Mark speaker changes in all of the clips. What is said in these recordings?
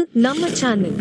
Speaker 1: இது நம்ம சேனல்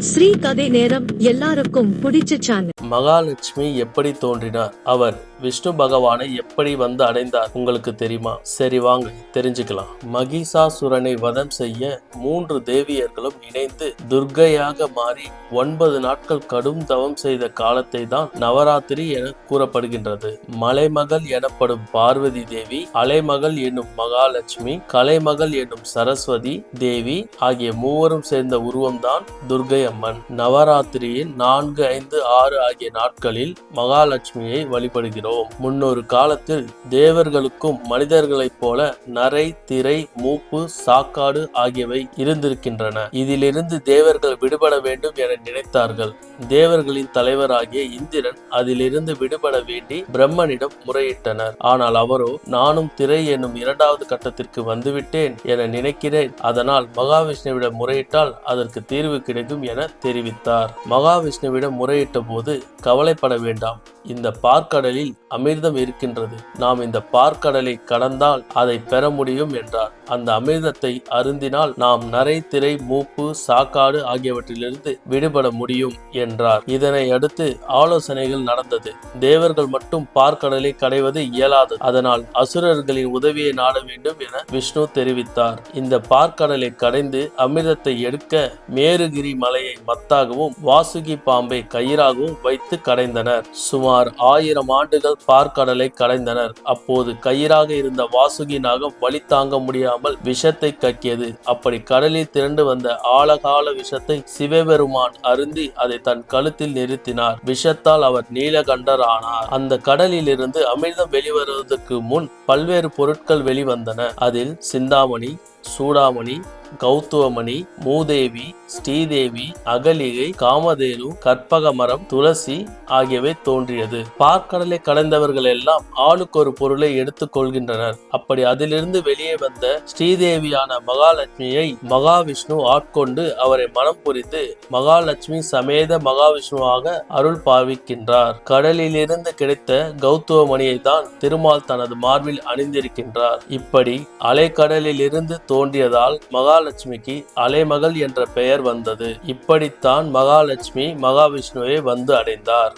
Speaker 1: ஸ்ரீ கதை நேரம். எல்லாருக்கும் பிடிச்ச சேனல்.
Speaker 2: மகாலட்சுமி எப்படி தோன்றினார்? அவர் விஷ்ணு பகவானை எப்படி வந்து அடைந்தார்? உங்களுக்கு தெரியுமா? சரி, வாங்க தெரிஞ்சுக்கலாம். மகிஷாசுரனை வதம் செய்ய 3 தேவியர்களும் இணைந்து துர்க்கையாக மாறி 9 நாட்கள் கடும் தவம் செய்த காலத்தை தான் நவராத்திரி என கூறப்படுகின்றது. மலைமகள் எனப்படும் பார்வதி தேவி, அலைமகள் என்னும் மகாலட்சுமி, கலைமகள் என்னும் சரஸ்வதி தேவி ஆகிய மூவரும் சேர்ந்த உருவம்தான் துர்க்கை அம்மன். நவராத்திரியில் 4, 5, 6 ஆகிய நாட்களில் மகாலட்சுமியை வழிபடுகிறோம். முன்னொரு காலத்தில் தேவர்களுக்கும் மனிதர்களைப் போல நரை, திரை, மூப்பு, சாக்காடு ஆகியவை இருந்திருக்கின்றன. இதிலிருந்து தேவர்கள் விடுபட வேண்டும் என நினைத்தார்கள். தேவர்களின் தலைவராகிய இந்திரன் அதிலிருந்து விடுபட வேண்டி பிரம்மனிடம் முறையிட்டனர். ஆனால் அவரோ, நானும் திரை என்னும் 2வது கட்டத்திற்கு வந்துவிட்டேன் என நினைக்கிறேன். அதனால் மகாவிஷ்ணுவிடம் முறையிட்டால் அதற்கு தீர்வு கிடைக்கும் என தெரிவித்தார். மகாவிஷ்ணுவிடம் முறையிட்ட போது, கவலைப்பட வேண்டாம், இந்த பார்க்கடலில் அமிர்தம் இருக்கின்றது. நாம் இந்த பார்க்கடலை கடந்தால் அதை பெற முடியும் என்றார். அந்த அமிர்தத்தை அருந்தினால் நாம் நரை, திரை, மூப்பு, சாக்காடு ஆகியவற்றிலிருந்து விடுபட முடியும் என்றார். இதனை அடுத்து ஆலோசனைகள் நடந்தது. தேவர்கள் மட்டும் பார்க்கடலை கடைவது இயலாது. அதனால் அசுரர்களின் உதவியை நாட வேண்டும் என விஷ்ணு தெரிவித்தார். இந்த பார்க்கடலை கடைந்து அமிர்தத்தை எடுக்க மேருகிரி மலையை மத்தாகவும் வாசுகி பாம்பை கயிறாகவும் வைத்து கடைந்தனர். சுமார் 1000 ஆண்டுகள் பார்க்கடலை கடைந்தனர். அப்போது கயிறாக இருந்த வாசுகி நாகம் வலி தாங்க முடியாமல் விஷத்தை கக்கியது. அப்படி கடலில் திரண்டு வந்த ஆழகால விஷத்தை சிவபெருமான் அருந்தி அதை தன் கழுத்தில் நிறுத்தினார். விஷத்தால் அவர் நீலகண்டர் ஆனார். அந்த கடலில் இருந்து அமிர்தம் வெளிவருவதற்கு முன் பல்வேறு பொருட்கள் வெளிவந்தன. அதில் சிந்தாமணி, சூடாமணி, கௌத்துவமணி, மூதேவி, ஸ்ரீதேவி, அகலிகை, காமதேனு, கற்பகமரம், துளசி ஆகியவை தோன்றியது. பார்க்கடலை கடந்தவர்கள் எல்லாம் ஆளுக்கு ஒரு பொருளை எடுத்துக் கொள்கின்றனர். அப்படி அதிலிருந்து வெளியே வந்த ஸ்ரீதேவியான மகாலட்சுமியை மகாவிஷ்ணு ஆட்கொண்டு அவரை மனம் புரிந்து மகாலட்சுமி சமேத மகாவிஷ்ணுவாக அருள் பாவிக்கின்றார். கடலிலிருந்து கிடைத்த கௌத்துவமணியை தான் திருமால் தனது மார்பில் அணிந்திருக்கின்றார். இப்படி அலைக்கடலில் இருந்து தோன்றியதால் மகாலட்சுமிக்கு அலைமகள் என்ற பெயர் வந்தது. இப்படித்தான் மகாலட்சுமி மகாவிஷ்ணுவை வந்து அடைந்தார்.